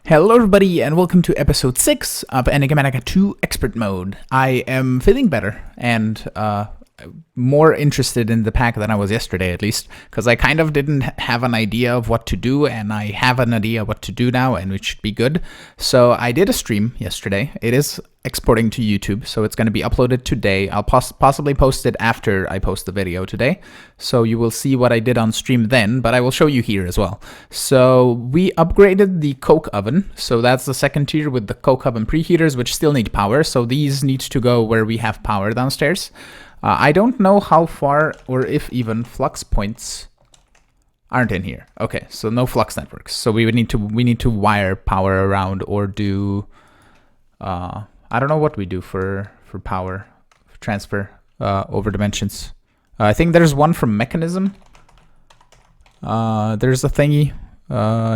Hello everybody and welcome to episode 6 of Enigmatica 2 Expert Mode. I am feeling better and more interested in the pack than I was yesterday, at least, because I kind of didn't have an idea of what to do, and I have an idea what to do now, and it should be good. So I did a stream yesterday. It is exporting to YouTube, so it's going to be uploaded today. I'll possibly post it after I post the video today, so you will see what I did on stream then, but I will show you here as well. So we upgraded the coke oven, so that's the second tier with the coke oven preheaters, which still need power, so these need to go where we have power downstairs. I don't know how far or if even flux points aren't in here. Okay, so no flux networks. So we need to wire power around or do I don't know what we do for power transfer over dimensions. I think there's one from Mekanism. There's a thingy.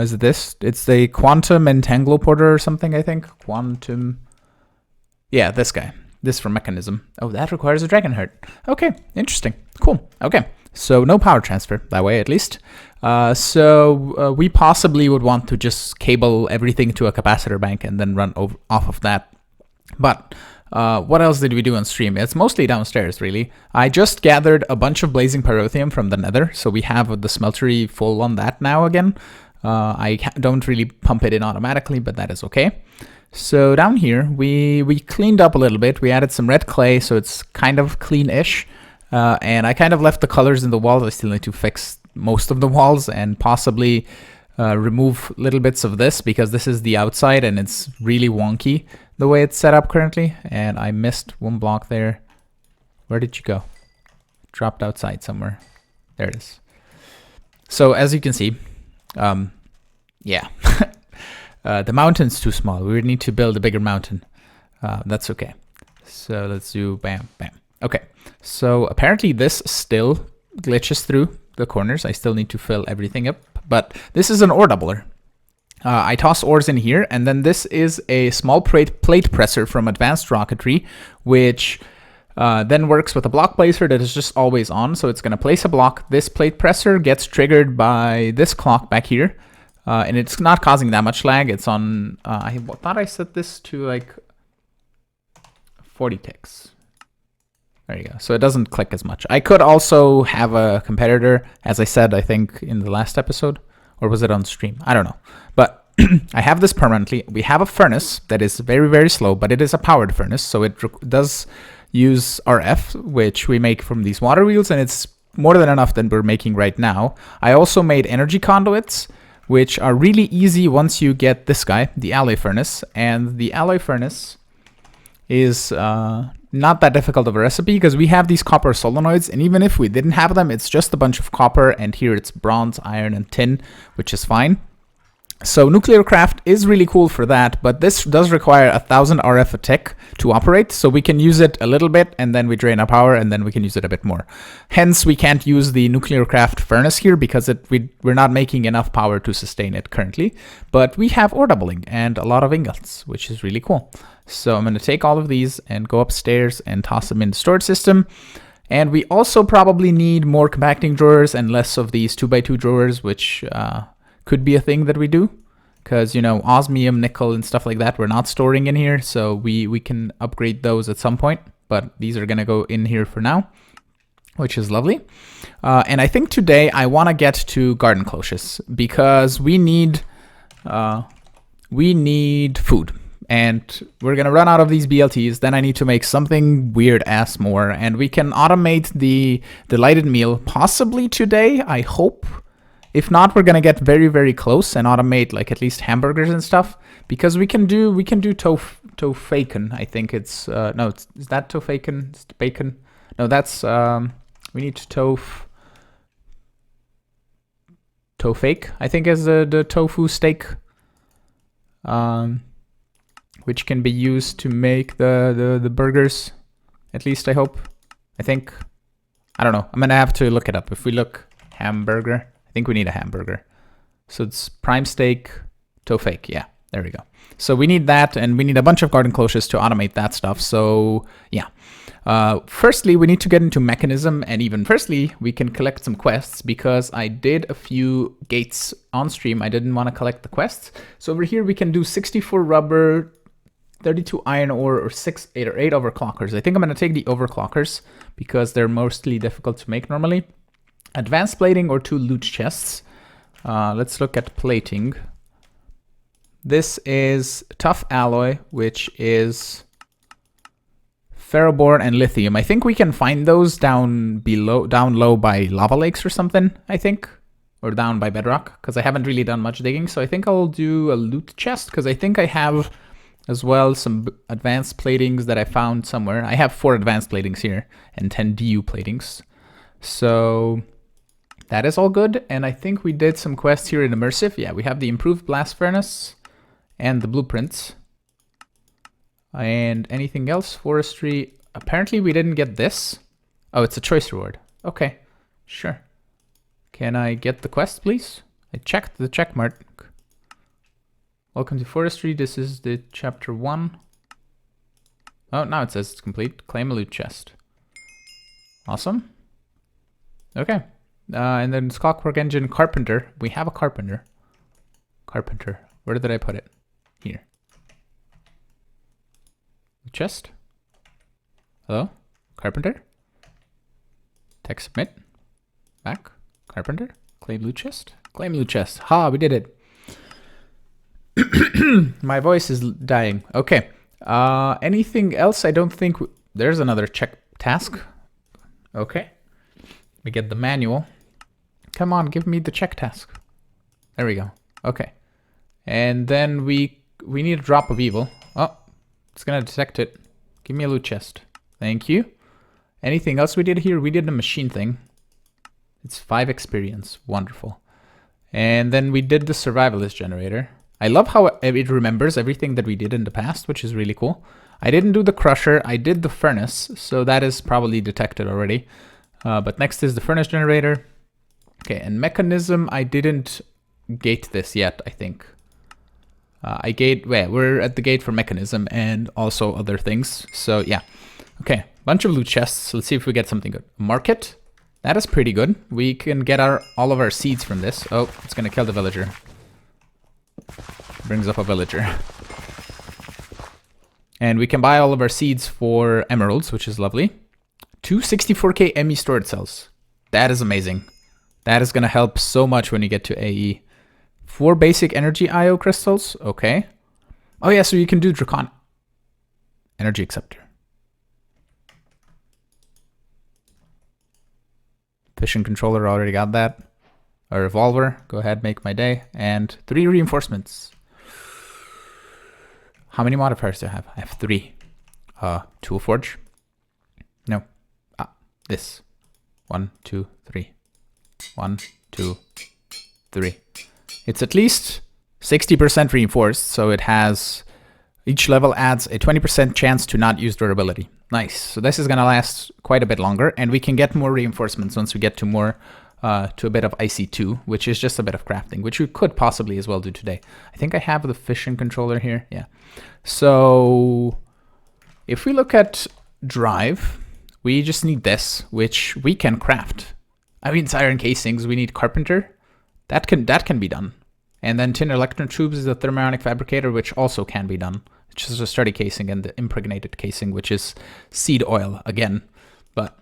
Is it this? It's the quantum entangloporter or something, I think. Quantum. Yeah, this guy. This from Mekanism. Oh, that requires a dragon heart. Okay, interesting. Cool. Okay, so no power transfer that way, at least. So we possibly would want to just cable everything to a capacitor bank and then run off of that. But what else did we do on stream? It's mostly downstairs, really. I just gathered a bunch of blazing pyrotheum from the nether, so we have the smeltery full on that now again. I don't really pump it in automatically, but that is okay. So down here, we cleaned up a little bit. We added some red clay, so it's kind of clean-ish. And I kind of left the colors in the walls. I still need to fix most of the walls and possibly remove little bits of this because this is the outside and it's really wonky the way it's set up currently. And I missed one block there. Where did you go? Dropped outside somewhere. There it is. So as you can see, yeah. The mountain's too small. We would need to build a bigger mountain. That's okay. So let's do bam, bam. Okay. So apparently this still glitches through the corners. I still need to fill everything up. But this is an ore doubler. I toss ores in here. And then this is a small plate presser from Advanced Rocketry, which then works with a block placer that is just always on. So it's going to place a block. This plate presser gets triggered by this clock back here. And it's not causing that much lag. It's on, I thought I set this to like 40 ticks. There you go. So it doesn't click as much. I could also have a competitor, as I said, I think in the last episode, or was it on stream? I don't know. But I have this permanently. We have a furnace that is very, very slow, but it is a powered furnace. So it does use RF, which we make from these water wheels, and it's more than enough than we're making right now. I also made energy conduits, which are really easy once you get this guy, the alloy furnace. And the alloy furnace is not that difficult of a recipe because we have these copper solenoids, and even if we didn't have them, it's just a bunch of copper, and here it's bronze, iron, and tin, which is fine. So nuclear craft is really cool for that, but this does require 1000 RF a tick to operate, so we can use it a little bit, and then we drain our power, and then we can use it a bit more. Hence, we can't use the nuclear craft furnace here because we're not making enough power to sustain it currently. But we have ore doubling and a lot of ingots, which is really cool. So I'm going to take all of these and go upstairs and toss them in the storage system. And we also probably need more compacting drawers and less of these 2x2 drawers, which could be a thing that we do, because, you know, osmium, nickel, and stuff like that we're not storing in here, so we can upgrade those at some point, but these are going to go in here for now, which is lovely. And I think today I want to get to garden cloches, because we need food, and we're going to run out of these BLTs. Then I need to make something weird-ass more, and we can automate the lighted meal possibly today, I hope. If not, we're gonna get very, very close and automate like at least hamburgers and stuff, because we can do tofaken. I think it's no, is that tofaken? It's bacon. No, that's we need tofake. I think is the tofu steak, which can be used to make the burgers. At least I hope. I think. I don't know. I'm gonna have to look it up. If we look hamburger. I think we need a hamburger. So it's prime steak, tofake. Yeah, there we go. So we need that, and we need a bunch of garden cloches to automate that stuff. So yeah. Firstly, we need to get into Mekanism, and even firstly, we can collect some quests, because I did a few gates on stream. I didn't want to collect the quests. So over here, we can do 64 rubber, 32 iron ore, or 6, 8, or 8 overclockers. I think I'm going to take the overclockers, because they're mostly difficult to make normally. Advanced plating or 2 loot chests. Let's look at plating. This is tough alloy, which is ferroborn and lithium. I think we can find those down low by lava lakes or something, I think. Or down by bedrock, because I haven't really done much digging. So I think I'll do a loot chest, because I think I have as well some advanced platings that I found somewhere. I have 4 advanced platings here and 10 DU platings. So that is all good. And I think we did some quests here in Immersive. Yeah, we have the improved blast furnace and the blueprints. And anything else? Forestry. Apparently we didn't get this. Oh, it's a choice reward. Okay, sure. Can I get the quest, please? I checked the check mark. Welcome to Forestry. This is the chapter 1. Oh, now it says it's complete. Claim a loot chest. Awesome. Okay. And then Clockwork Engine Carpenter. We have a carpenter. Carpenter. Where did I put it? Here. Chest. Hello? Carpenter? Text submit. Back. Carpenter. Claim loot chest. Claim loot chest. Ha, we did it. My voice is dying. Okay. Anything else? I don't think... There's another check task. Okay. We get the manual. Come on, give me the check task. There we go. Okay. And then we need a drop of evil. Oh, it's gonna detect it. Give me a loot chest. Thank you. Anything else we did here? We did the machine thing. It's 5 experience. Wonderful. And then we did the Survivalist Generator. I love how it remembers everything that we did in the past, which is really cool. I didn't do the crusher. I did the furnace, so that is probably detected already. But next is the furnace generator. Okay, and Mekanism, I didn't gate this yet, I think. We're at the gate for Mekanism and also other things. So yeah, okay, bunch of loot chests. Let's see if we get something good. Market, that is pretty good. We can get all of our seeds from this. Oh, it's gonna kill the villager. Brings up a villager. And we can buy all of our seeds for emeralds, which is lovely. 2 64k ME storage cells. That is amazing. That is gonna help so much when you get to AE. 4 basic energy IO crystals. Okay. Oh yeah, so you can do Dracon. Energy acceptor. Fission controller, already got that. A revolver, go ahead, make my day. And 3 reinforcements. How many modifiers do I have? I have 3. Tool forge. No. This. 1, 2, 3. 1, 2, 3. It's at least 60% reinforced, so it has... Each level adds a 20% chance to not use durability. Nice. So this is going to last quite a bit longer, and we can get more reinforcements once we get to more... to a bit of IC2, which is just a bit of crafting, which we could possibly as well do today. I think I have the fission controller here. Yeah. So if we look at drive, we just need this, which we can craft. I mean, it's iron casings. We need carpenter. That can be done. And then tin electron tubes is the thermionic fabricator, which also can be done. It's just a sturdy casing and the impregnated casing, which is seed oil again. But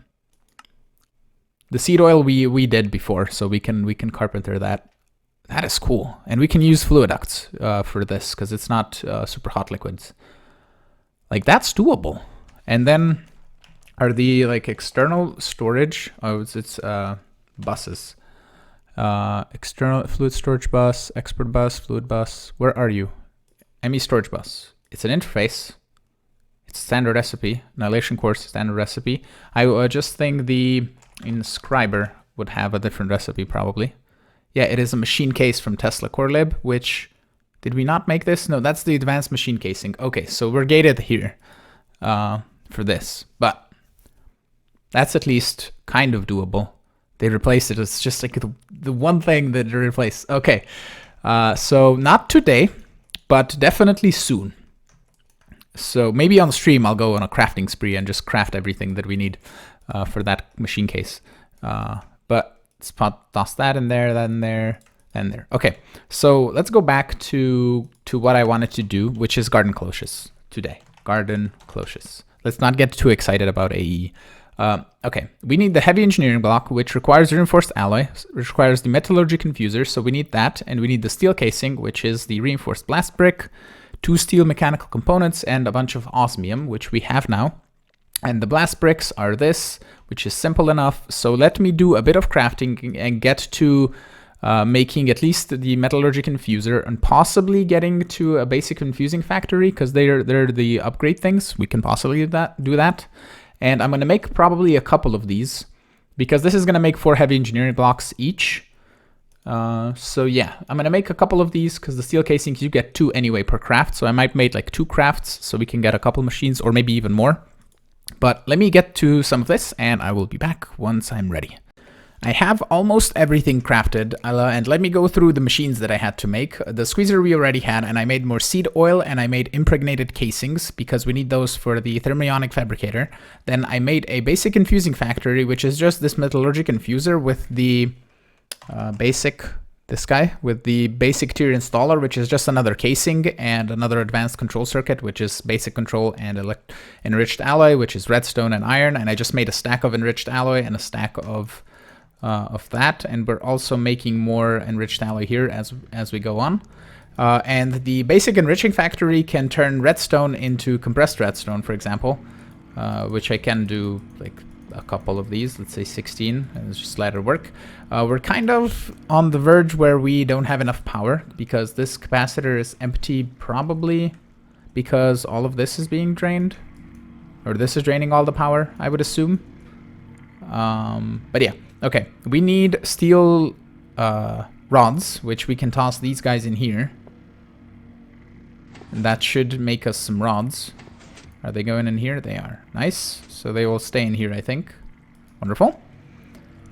the seed oil we did before, so we can carpenter that. That is cool. And we can use fluid ducts for this, because it's not super hot liquids. Like, that's doable. And then are the external storage? Oh, it's buses. External fluid storage bus, expert bus, fluid bus. Where are you? ME storage bus. It's an interface. It's standard recipe. Annihilation course standard recipe. I just think the inscriber would have a different recipe probably. Yeah, it is a machine case from Tesla Core Lib, which... Did we not make this? No, that's the advanced machine casing. Okay, so we're gated here for this. But that's at least kind of doable. They replaced it. It's just like the one thing that they replaced. Okay, so not today, but definitely soon. So maybe on stream I'll go on a crafting spree and just craft everything that we need for that machine case. But let's toss that in there, that in there, and there. Okay, so let's go back to what I wanted to do, which is garden cloches today. Garden cloches. Let's not get too excited about AE. Okay, we need the heavy engineering block, which requires reinforced alloy, which requires the metallurgy confuser, so we need that, and we need the steel casing, which is the reinforced blast brick, 2 steel mechanical components, and a bunch of osmium, which we have now. And the blast bricks are this, which is simple enough. So let me do a bit of crafting and get to making at least the metallurgy confuser, and possibly getting to a basic infusing factory, because they're the upgrade things. We can possibly do that. And I'm going to make probably a couple of these, because this is going to make 4 heavy engineering blocks each. So yeah, I'm going to make a couple of these, because the steel casings, you get 2 anyway per craft. So I might make like 2 crafts so we can get a couple machines, or maybe even more. But let me get to some of this, and I will be back once I'm ready. I have almost everything crafted, and let me go through the machines that I had to make. The squeezer we already had, and I made more seed oil, and I made impregnated casings, because we need those for the thermionic fabricator. Then I made a basic infusing factory, which is just this metallurgic infuser with the this guy, with the basic tier installer, which is just another casing, and another advanced control circuit, which is basic control and enriched alloy, which is redstone and iron. And I just made a stack of enriched alloy and a stack of that, and we're also making more enriched alloy here as we go on. And the basic enriching factory can turn redstone into compressed redstone, for example, which I can do like a couple of these, let's say 16, and it's just ladder work. We're kind of on the verge where we don't have enough power, because this capacitor is empty, probably because all of this is being drained, or this is draining all the power, I would assume. But yeah, okay, we need steel rods, which we can toss these guys in here, and that should make us some rods. Are they going in here? They are. Nice. So they will stay in here, I think. Wonderful.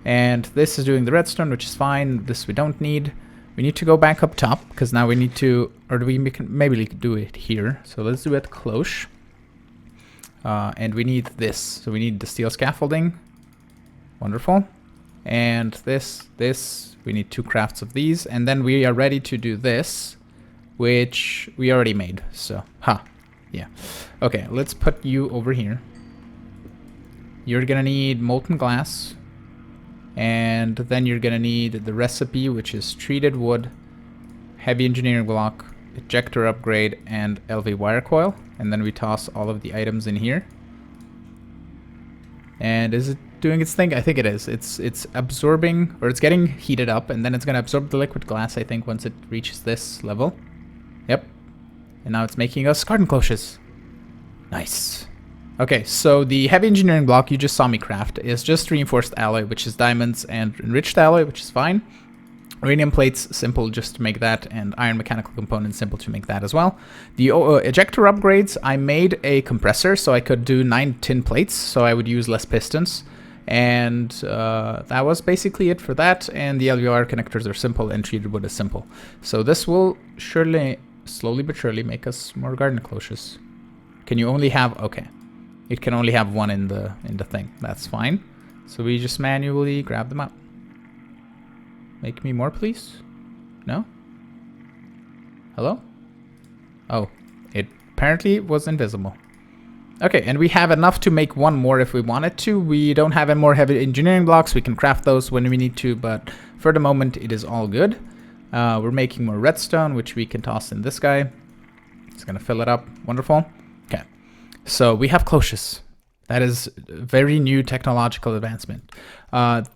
And this is doing the redstone, which is fine. This we don't need. We need to go back up top, because now we need to, or do we maybe do it here. So let's do it cloche. And we need this. So we need the steel scaffolding. Wonderful. And this, we need 2 crafts of these. And then we are ready to do this, which we already made. So, yeah. Okay, let's put you over here. You're gonna need molten glass, and then you're gonna need the recipe, which is treated wood, heavy engineering block, ejector upgrade, and LV wire coil. And then we toss all of the items in here. And is it doing its thing? I think it is. It's absorbing, or it's getting heated up, and then it's gonna absorb the liquid glass, I think, once it reaches this level. Yep. And now it's making us garden cloches. Nice. Okay, so the heavy engineering block you just saw me craft is just reinforced alloy, which is diamonds, and enriched alloy, which is fine. Uranium plates, simple just to make that, and iron mechanical components, simple to make that as well. The ejector upgrades, I made a compressor, so I could do 9 tin plates, so I would use less pistons. And that was basically it for that, and the LVR connectors are simple, and treated wood is simple. So this will surely, slowly but surely, make us more garden cloches. Can you only have, okay. It can only have 1 in the thing. That's fine. So we just manually grab them up. Make me more, please. No? Hello? Oh, it apparently was invisible. Okay, and we have enough to make 1 more if we wanted to. We don't have any more heavy engineering blocks. We can craft those when we need to, but for the moment, it is all good. We're making more redstone, which we can toss in this guy. It's gonna fill it up. Wonderful. Okay, so we have cloches. That is a very new technological advancement.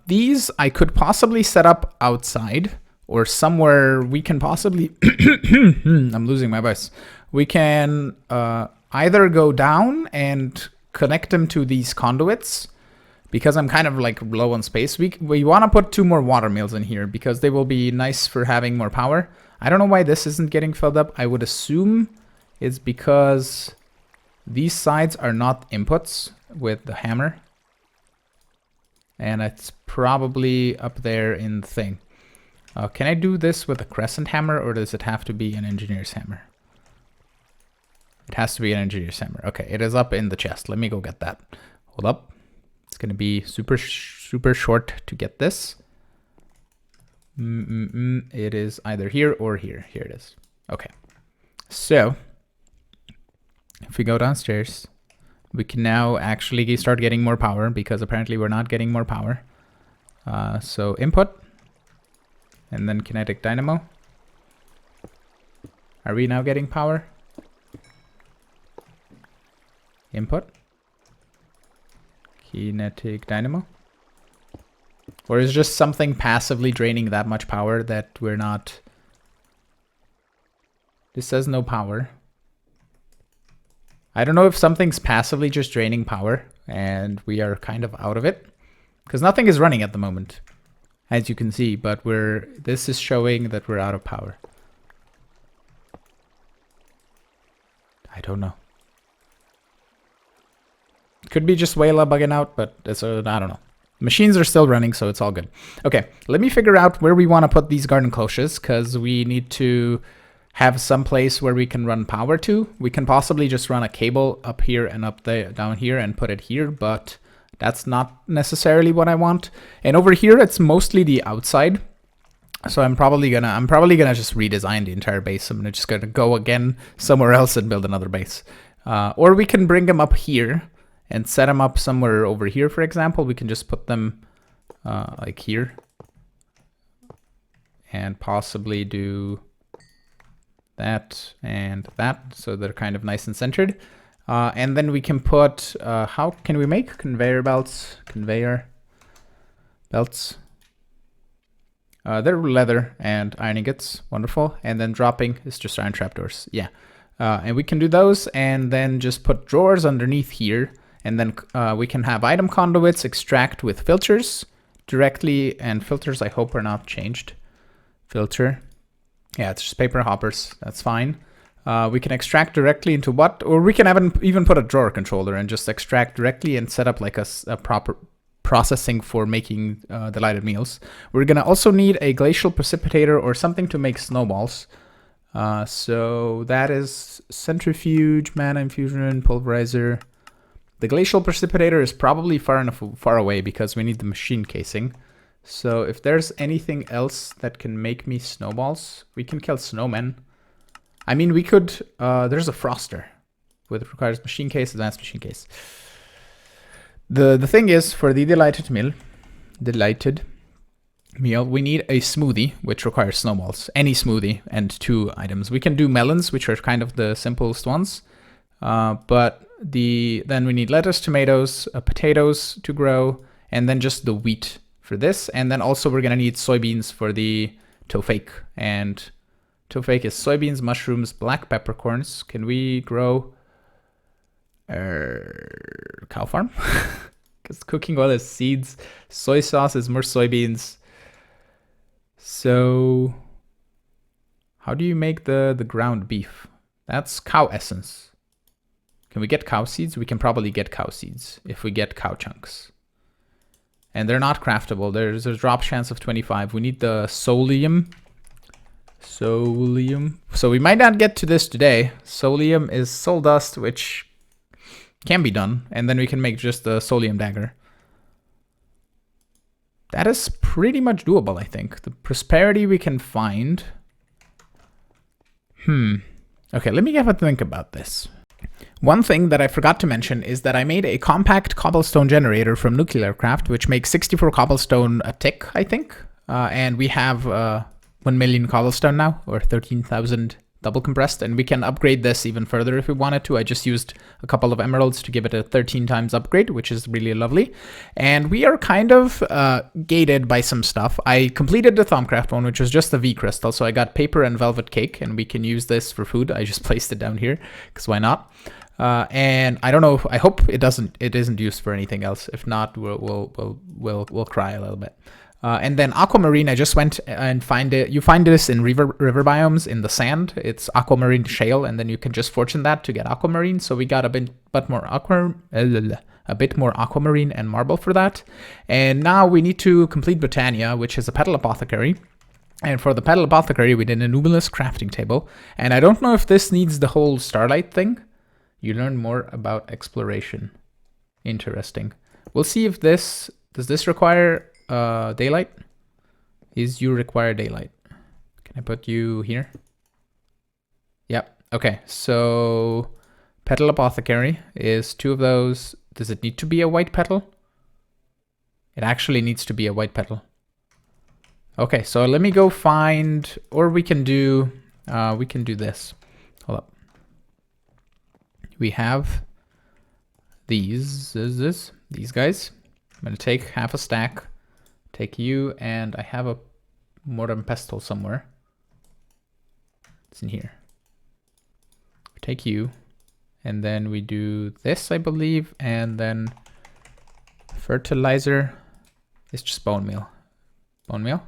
These I could possibly set up outside, or somewhere we can possibly... I'm losing my voice. We can either go down and connect them to these conduits, because I'm kind of like low on space. We want to put 2 more water mills in here, because they will be nice for having more power. I don't know why this isn't getting filled up. I would assume it's because these sides are not inputs with the hammer, and it's probably up there in the thing. Can I do this with a crescent hammer, or does it have to be an engineer's hammer? It has to be an engineer's hammer. Okay, it is up in the chest. Let me go get that. Hold up. It's gonna be super short to get this. It is either here or here. Here it is. Okay. So if we go downstairs, we can now actually start getting more power because apparently we're not getting more power. So input and then kinetic dynamo. Are we now getting power? Input. Kinetic dynamo. Or is just something passively draining that much power that we're not... This says no power. I don't know if something's passively just draining power and we are kind of out of it. Because nothing is running at the moment, as you can see, but this is showing that we're out of power. I don't know. It could be just Wayla bugging out, but I don't know. Machines are still running, so it's all good. Okay, let me figure out where we want to put these garden cloches, because we need to have some place where we can run power to. We can possibly just run a cable up here and up there, down here, and put it here, but that's not necessarily what I want. And over here, it's mostly the outside. So I'm probably gonna just redesign the entire base. I'm just gonna go again somewhere else and build another base. Or we can bring them up here and set them up somewhere over here, for example. We can just put them like here and possibly do that and that, so they're kind of nice and centered. And then we can put, how can we make conveyor belts? Conveyor belts. They're leather and iron ingots, wonderful. And then dropping is just iron trapdoors, yeah. And we can do those and then just put drawers underneath here. And then we can have item conduits, extract with filters directly, and filters I hope are not changed. Filter, yeah, it's just paper hoppers, that's fine. We can extract directly into what, or we can even put a drawer controller and just extract directly and set up like a proper processing for making delighted meals. We're gonna also need a Glacial Precipitator or something to make snowballs. So that is centrifuge, mana infusion, pulverizer. The Glacial Precipitator is probably far away because we need the machine casing. So if there's anything else that can make me snowballs, we can kill snowmen. I mean, we could, there's a froster, which requires machine case, advanced machine case. The thing is, for the delighted meal, we need a smoothie, which requires snowballs. Any smoothie and 2 items. We can do melons, which are kind of the simplest ones. But then we need lettuce, tomatoes, potatoes to grow, and then just the wheat for this. And then also we're gonna need soybeans for the tofake. And tofake is soybeans, mushrooms, black peppercorns. Can we grow cow farm? Because cooking oil is seeds. Soy sauce is more soybeans. So how do you make the ground beef? That's cow essence. Can we get cow seeds? We can probably get cow seeds if we get cow chunks. And they're not craftable. There's a drop chance of 25. We need the solium. Solium. So we might not get to this today. Solium is soul dust, which can be done. And then we can make just the solium dagger. That is pretty much doable, I think. The prosperity we can find. Okay, let me have a think about this. One thing that I forgot to mention is that I made a compact cobblestone generator from Nuclear Craft, which makes 64 cobblestone a tick, I think. And we have 1 million cobblestone now, or 13,000 double compressed, and we can upgrade this even further if we wanted to. I just used a couple of emeralds to give it a 13 times upgrade, which is really lovely. And we are kind of gated by some stuff. I completed the Thaumcraft one, which was just a V crystal, so I got paper and velvet cake, and we can use this for food. I just placed it down here, because why not? And I don't know, I hope it isn't used for anything else. If not, we'll cry a little bit. And then Aquamarine, I just went and find it. You find this in river biomes in the sand. It's Aquamarine shale, and then you can just fortune that to get Aquamarine. So we got a bit more Aquamarine and marble for that. And now we need to complete Britannia, which is a Petal Apothecary. And for the Petal Apothecary, we did a numerous crafting table. And I don't know if this needs the whole starlight thing. You learn more about exploration. Interesting. We'll see if this, does this require daylight? Is you require daylight? Can I put you here? Yep. Okay, so Petal Apothecary is 2 of those. Does it need to be a white petal? It actually needs to be a white petal. Okay, so let me go find, or we can do this. Hold up. We have these guys. I'm gonna take half a stack, take you, and I have a mortar pestle somewhere. It's in here. Take you, and then we do this, I believe, and then fertilizer is just bone meal. Bone meal.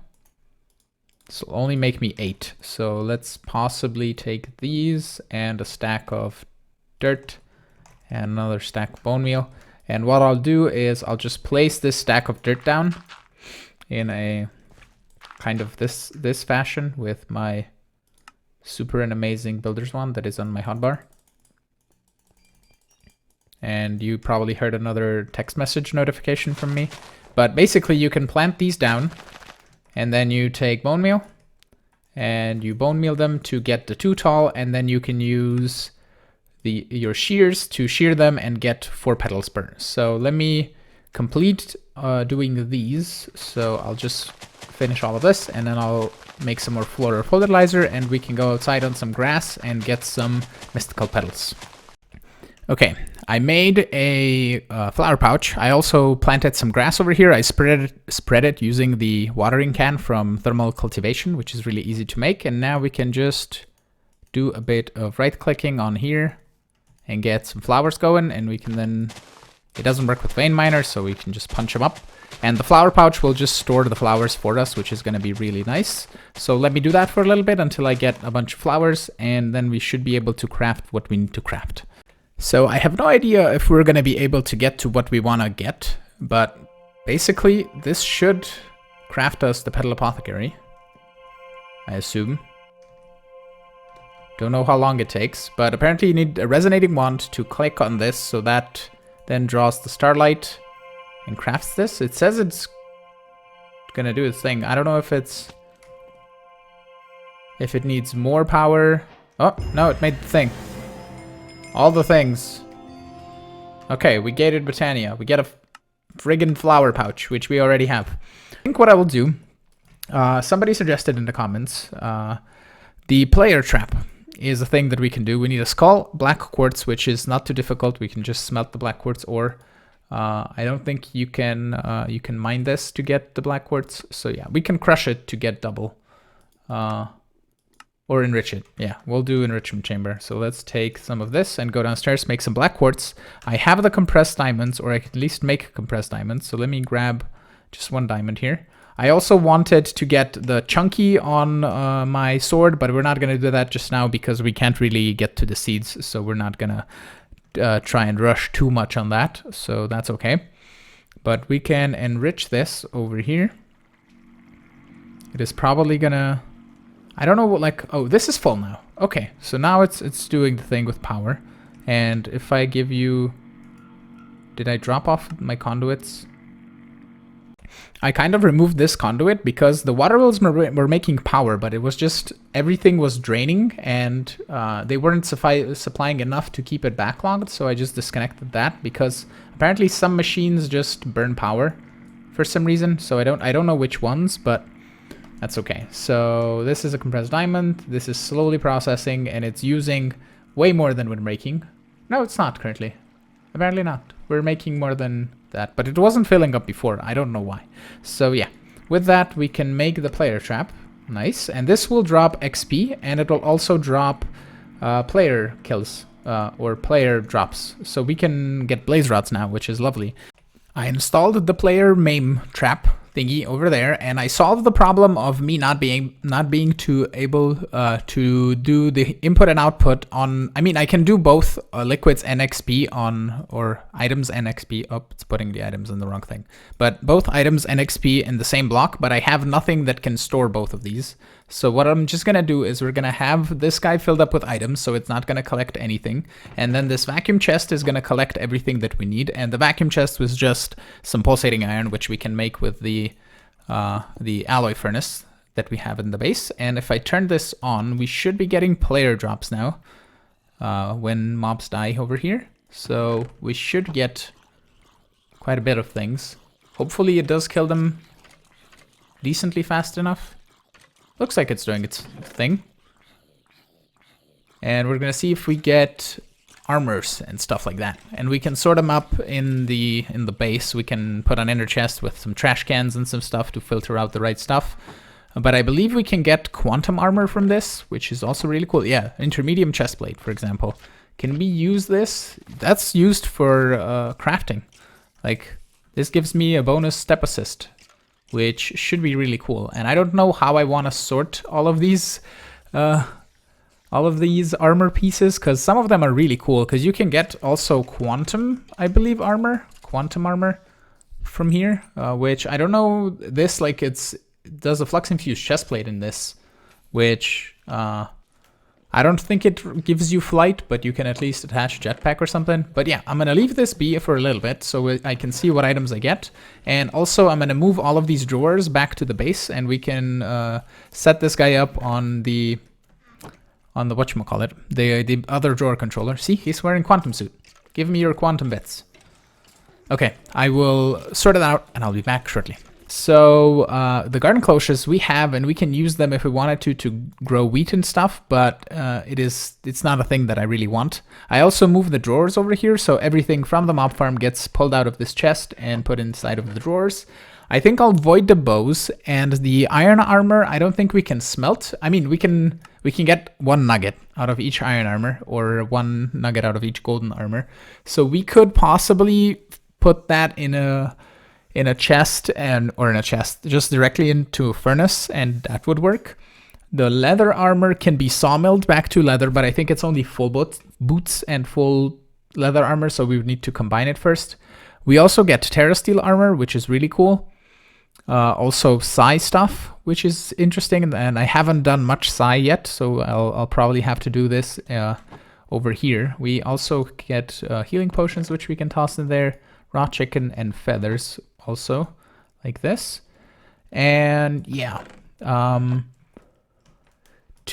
This will only make me 8. So let's possibly take these and a stack of dirt and another stack of bone meal. And what I'll do is I'll just place this stack of dirt down in a kind of this fashion with my super and amazing builder's wand that is on my hotbar. And you probably heard another text message notification from me. But basically you can plant these down, and then you take bone meal and you bone meal them to get the 2 tall, and then you can use your shears to shear them and get 4 petal spurs. So let me complete doing these. So I'll just finish all of this, and then I'll make some more floor fertilizer, and we can go outside on some grass and get some mystical petals. Okay, I made a flower pouch. I also planted some grass over here. I spread it using the watering can from thermal cultivation, which is really easy to make. And now we can just do a bit of right clicking on here and get some flowers going. And we can then, it doesn't work with vein miners, so we can just punch them up. And the flower pouch will just store the flowers for us, which is going to be really nice. So let me do that for a little bit until I get a bunch of flowers, and then we should be able to craft what we need to craft. So I have no idea if we're going to be able to get to what we want to get, but basically this should craft us the Petal Apothecary, I assume. Don't know how long it takes, but apparently you need a resonating wand to click on this, so that then draws the starlight and crafts this. It says it's going to do its thing. I don't know if it needs more power. Oh, no, it made the thing. All the things. Okay, we gated Britannia. We get a friggin' flower pouch, which we already have. I think what I will do, somebody suggested in the comments, the player trap is a thing that we can do. We need a skull, black quartz, which is not too difficult. We can just smelt the black quartz ore. I don't think you can mine this to get the black quartz. So yeah, we can crush it to get double. Or enrich it. Yeah, we'll do enrichment chamber. So let's take some of this and go downstairs, make some black quartz. I have the compressed diamonds, or I can at least make compressed diamonds. So let me grab just 1 diamond here. I also wanted to get the chunky on my sword, but we're not going to do that just now because we can't really get to the seeds. So we're not going to try and rush too much on that. So that's okay. But we can enrich this over here. It is probably going to... I don't know what, like, oh, this is full now. Okay, so now it's doing the thing with power. And if I give you, did I drop off my conduits? I kind of removed this conduit because the water wheels were making power, but it was just, everything was draining, and they weren't supplying enough to keep it backlogged. So I just disconnected that because apparently some machines just burn power for some reason. So I don't know which ones, but that's okay. So this is a compressed diamond. This is slowly processing, and it's using way more than we're making. No, it's not currently. Apparently not. We're making more than that, but it wasn't filling up before. I don't know why. So yeah, with that, we can make the player trap. Nice. And this will drop XP, and it will also drop player kills or player drops. So we can get blaze rods now, which is lovely. I installed the player maim trap thingy over there, and I solved the problem of me not being too able to do the input and output on. I mean, I can do both liquids and XP on, or items and XP. Oh, it's putting the items in the wrong thing. But both items and XP in the same block, but I have nothing that can store both of these. So what I'm just gonna do is we're gonna have this guy filled up with items, so it's not gonna collect anything. And then this vacuum chest is gonna collect everything that we need. And the vacuum chest was just some pulsating iron, which we can make with the alloy furnace that we have in the base. And if I turn this on, we should be getting player drops now when mobs die over here. So we should get quite a bit of things. Hopefully it does kill them decently fast enough. Looks like it's doing its thing. And we're gonna see if we get armors and stuff like that. And we can sort them up in the base. We can put an inner chest with some trash cans and some stuff to filter out the right stuff. But I believe we can get quantum armor from this, which is also really cool. Yeah, Intermedium chestplate, for example. Can we use this? That's used for crafting. Like, this gives me a bonus step assist, which should be really cool. And I don't know how I want to sort all of these armor pieces, because some of them are really cool, because you can get also quantum, I believe, quantum armor from here, which I don't know, this, like, it does a flux infused chestplate in this, which I don't think it gives you flight, but you can at least attach a jetpack or something. But yeah, I'm gonna leave this be for a little bit so I can see what items I get. And also I'm gonna move all of these drawers back to the base, and we can set this guy up on the whatchamacallit, the other drawer controller. See, he's wearing quantum suit. Give me your quantum bits. Okay, I will sort it out and I'll be back shortly. So the garden cloches we have, and we can use them if we wanted to grow wheat and stuff, but it's not a thing that I really want. I also move the drawers over here, so everything from the mob farm gets pulled out of this chest and put inside of the drawers. I think I'll void the bows, and the iron armor I don't think we can smelt. I mean, we can get 1 nugget out of each iron armor, or 1 nugget out of each golden armor. So we could possibly put that in a chest, just directly into a furnace, and that would work. The leather armor can be sawmilled back to leather, but I think it's only full boots and full leather armor, so we would need to combine it first. We also get Terra Steel armor, which is really cool. Also Psi stuff, which is interesting, and I haven't done much Psi yet, so I'll probably have to do this over here. We also get healing potions, which we can toss in there, raw chicken, and feathers also, like this. And yeah, to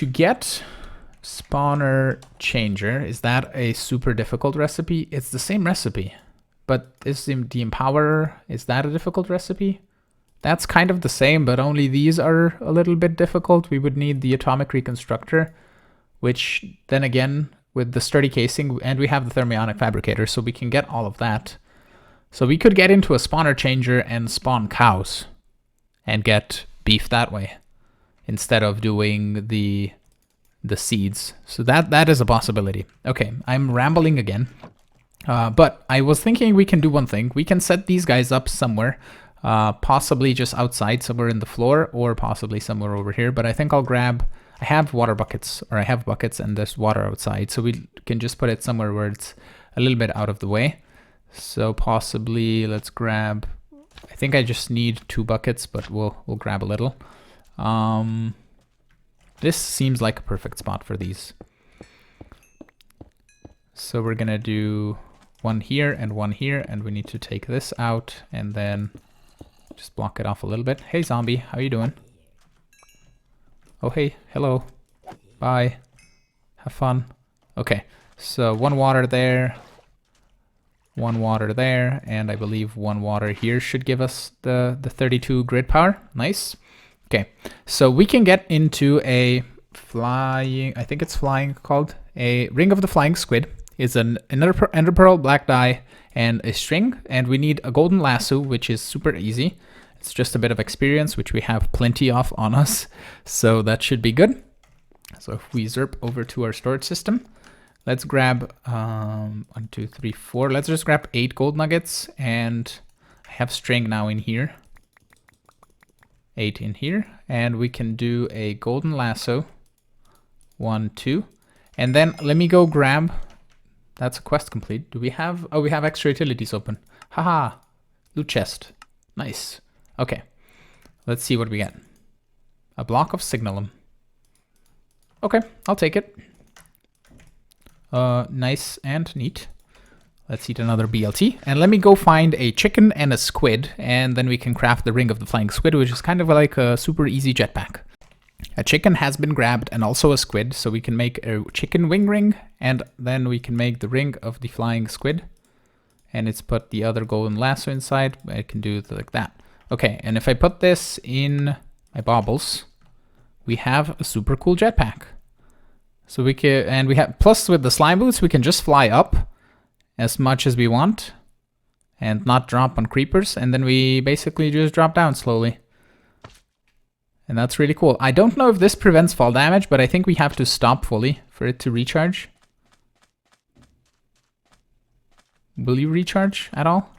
get spawner changer, is that a super difficult recipe? It's the same recipe, but is the empowerer, is that a difficult recipe? That's kind of the same, but only these are a little bit difficult. We would need the atomic reconstructor, which then again, with the sturdy casing, and we have the thermionic fabricator, so we can get all of that. So we could get into a spawner changer and spawn cows and get beef that way instead of doing the seeds. So that is a possibility. Okay, I'm rambling again. But I was thinking we can do one thing. We can set these guys up somewhere, possibly just outside somewhere in the floor, or possibly somewhere over here. But I think I have water buckets, or I have buckets and there's water outside. So we can just put it somewhere where it's a little bit out of the way. So possibly let's grab, I think I just need 2 buckets, but we'll grab a little. This seems like a perfect spot for these. So we're gonna do 1 here and 1 here, and we need to take this out and then just block it off a little bit. Hey zombie, how you doing? Oh hey, hello, bye, have fun. Okay, so 1 water there, 1 water there, and I believe 1 water here should give us the 32 grid power. Nice. Okay, so we can get into a flying, I think it's flying called, a Ring of the Flying Squid. Is an ender pearl, black dye, and a string, and we need a golden lasso, which is super easy. It's just a bit of experience, which we have plenty of on us, so that should be good. So if we zerp over to our storage system, let's grab 1, 2, 3, 4. Let's just grab 8 gold nuggets, and I have string now in here. 8 in here, and we can do a golden lasso. 1, 2, and then let me go grab. That's a quest complete. Do we have? Oh, we have extra utilities open. Haha, loot chest. Nice. Okay, let's see what we get. A block of signalum. Okay, I'll take it. Nice and neat. Let's eat another BLT. And let me go find a chicken and a squid, and then we can craft the Ring of the Flying Squid, which is kind of like a super easy jetpack. A chicken has been grabbed and also a squid, so we can make a chicken wing ring, and then we can make the Ring of the Flying Squid. And it's put the other golden lasso inside. I can do it like that. Okay, and if I put this in my baubles, we have a super cool jetpack. So we can, and we have, plus with the slime boots, we can just fly up as much as we want and not drop on creepers. And then we basically just drop down slowly. And that's really cool. I don't know if this prevents fall damage, but I think we have to stop fully for it to recharge. Will you recharge at all?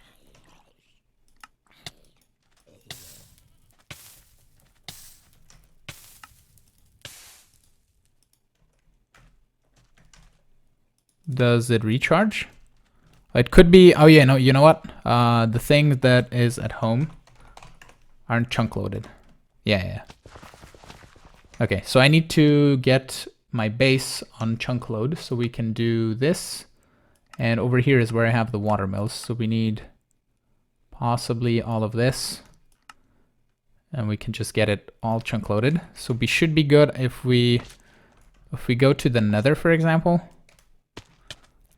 Does it recharge? It could be, oh yeah, no, you know what? The thing that is at home aren't chunk loaded. Yeah. Okay, so I need to get my base on chunk load so we can do this. And over here is where I have the water mills. So we need possibly all of this. And we can just get it all chunk loaded. So we should be good if we go to the nether, for example.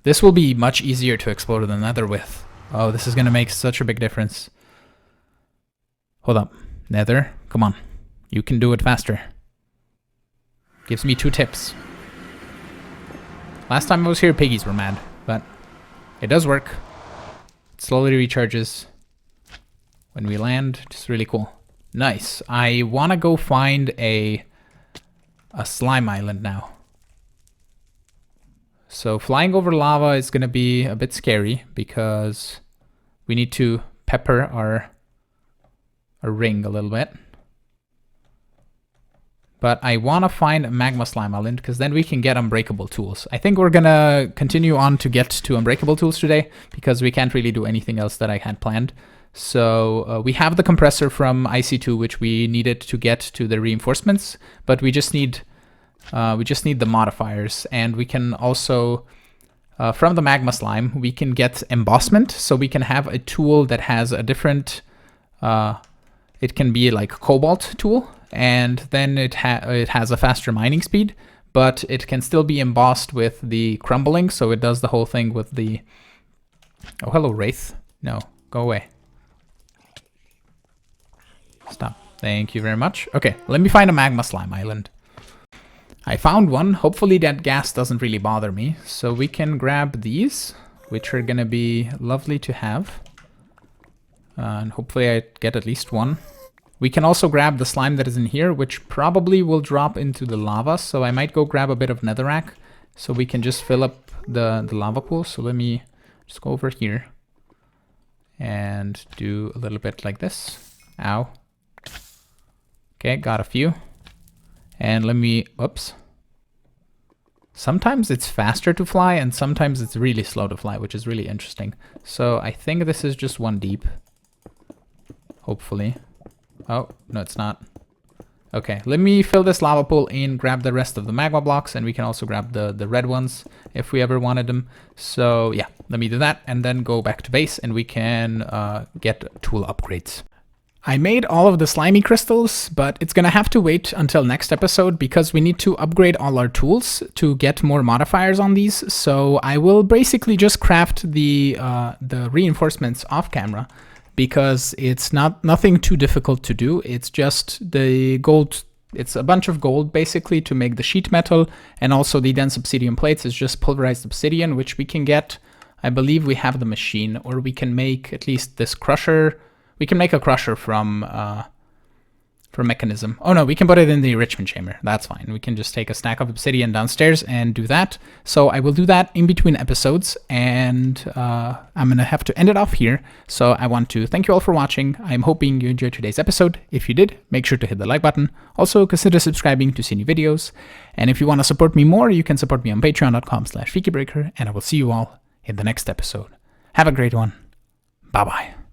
This will be much easier to explore the nether with. Oh, this is going to make such a big difference. Hold up. Nether, come on. You can do it faster. Gives me 2 tips. Last time I was here, piggies were mad, but it does work. It slowly recharges when we land. Just really cool. Nice. I want to go find a slime island now. So flying over lava is going to be a bit scary because we need to pepper our ring a little bit. But I want to find a magma slime island because then we can get Unbreakable Tools. I think we're going to continue on to get to Unbreakable Tools today because we can't really do anything else that I had planned. So we have the compressor from IC2, which we needed to get to the reinforcements, but we just need the modifiers, and we can also, from the magma slime, we can get embossment, so we can have a tool that has a different, it can be like cobalt tool, and then it has a faster mining speed, but it can still be embossed with the crumbling, so it does the whole thing with the, oh hello Wraith, no, go away. Stop, thank you very much. Okay, let me find a magma slime island. I found one. Hopefully that gas doesn't really bother me. So we can grab these, which are going to be lovely to have. And hopefully I get at least one. We can also grab the slime that is in here, which probably will drop into the lava. So I might go grab a bit of netherrack so we can just fill up the lava pool. So let me just go over here and do a little bit like this. Ow. Okay, got a few. And let me, whoops. Sometimes it's faster to fly and sometimes it's really slow to fly, which is really interesting. So I think this is just 1 deep. Hopefully. Oh, no, it's not. Okay, let me fill this lava pool in, grab the rest of the magma blocks, and we can also grab the red ones if we ever wanted them. So yeah, let me do that and then go back to base and we can get tool upgrades. I made all of the slimy crystals, but it's gonna have to wait until next episode because we need to upgrade all our tools to get more modifiers on these. So I will basically just craft the reinforcements off camera because it's nothing too difficult to do. It's just the gold. It's a bunch of gold basically to make the sheet metal, and also the dense obsidian plates is just pulverized obsidian, which we can get. I believe we have the machine, or we can make at least this crusher. We can make a crusher from Mekanism. Oh no, we can put it in the enrichment chamber. That's fine. We can just take a stack of obsidian downstairs and do that. So I will do that in between episodes, and I'm gonna have to end it off here. So I want to thank you all for watching. I'm hoping you enjoyed today's episode. If you did, make sure to hit the like button. Also consider subscribing to see new videos. And if you want to support me more, you can support me on patreon.com/Fikibreaker, and I will see you all in the next episode. Have a great one. Bye-bye.